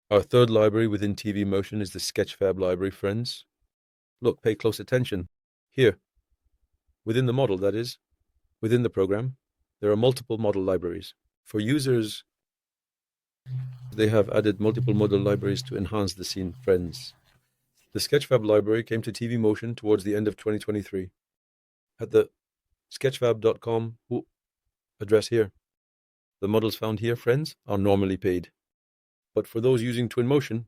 Our third library within Twinmotion is the SketchFab Library, friends. Look, pay close attention. Here, within the model, that is, within the program, there are multiple model libraries. For users, they have added multiple model libraries to enhance the scene, friends. The SketchFab library came to Twinmotion towards the end of 2023. At the sketchfab.com address here, the models found here, friends, are normally paid. But for those using Twinmotion,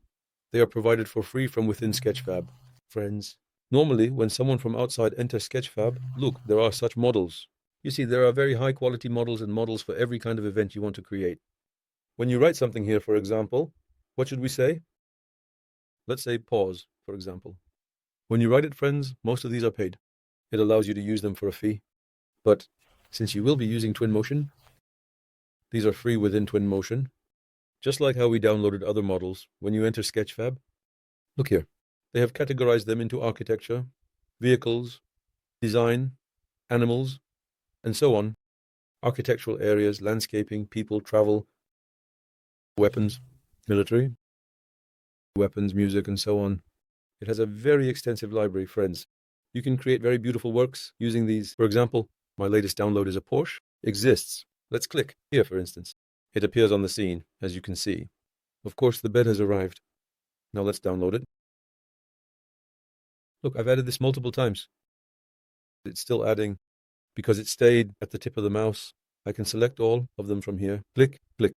they are provided for free from within SketchFab, friends. Normally, when someone from outside enters SketchFab, look, there are such models. You see, there are very high quality models and models for every kind of event you want to create. When you write something here, for example, what should we say? Let's say pause, for example. When you write it, friends, most of these are paid. It allows you to use them for a fee. But since you will be using Twinmotion, these are free within Twinmotion. Just like how we downloaded other models, when you enter SketchFab, look here. They have categorized them into architecture, vehicles, design, animals, and so on. Architectural areas, landscaping, people, travel, weapons, military, weapons, music, and so on. It has a very extensive library, friends. You can create very beautiful works using these. For example, my latest download is a Porsche. Exists. Let's click. Here, for instance. It appears on the scene, as you can see. Of course, the bed has arrived. Now let's download it. Look, I've added this multiple times. It's still adding. Because it stayed at the tip of the mouse, I can select all of them from here. Click, click,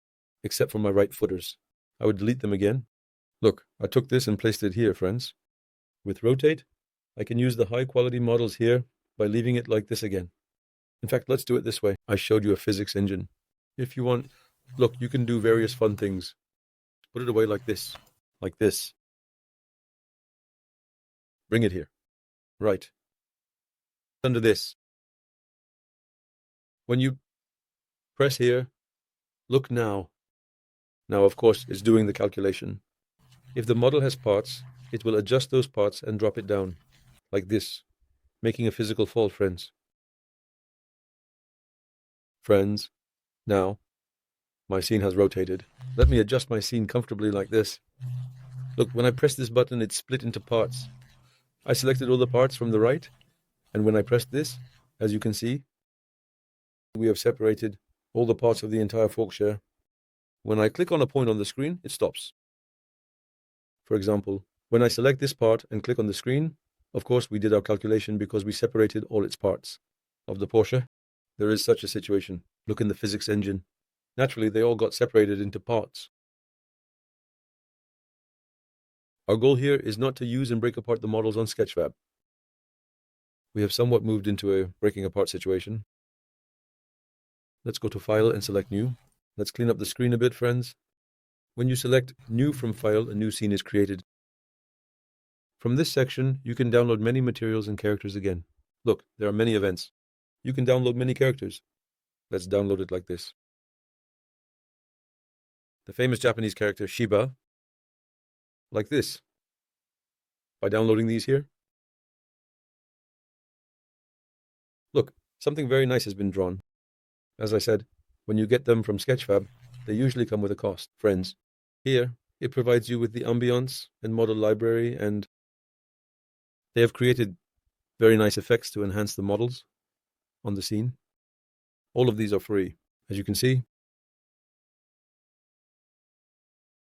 except for my right footers. I would delete them again. Look, I took this and placed it here, friends. With rotate, I can use the high quality models here by leaving it like this again. In fact, let's do it this way. I showed you a physics engine. If you want, look, you can do various fun things. Put it away like this, like this. Bring it here. Right. Under this. When you press here, look now. Now, of course, it's doing the calculation. If the model has parts, it will adjust those parts and drop it down, like this, making a physical fall, friends. Friends, now, my scene has rotated. Let me adjust my scene comfortably like this. Look, when I press this button, it's split into parts. I selected all the parts from the right, and when I pressed this, as you can see, we have separated all the parts of the entire forkshare. When I click on a point on the screen, it stops. For example, when I select this part and click on the screen, of course we did our calculation because we separated all its parts. Of the Porsche, there is such a situation. Look in the physics engine. Naturally, they all got separated into parts. Our goal here is not to use and break apart the models on SketchFab. We have somewhat moved into a breaking apart situation. Let's go to File and select New. Let's clean up the screen a bit, friends. When you select New from File, a new scene is created. From this section, you can download many materials and characters again. Look, there are many events. You can download many characters. Let's download it like this. The famous Japanese character Shiba, like this. By downloading these here. Look, something very nice has been drawn. As I said, when you get them from SketchFab, they usually come with a cost, friends. Here, it provides you with the ambience and model library, and they have created very nice effects to enhance the models on the scene. All of these are free. As you can see,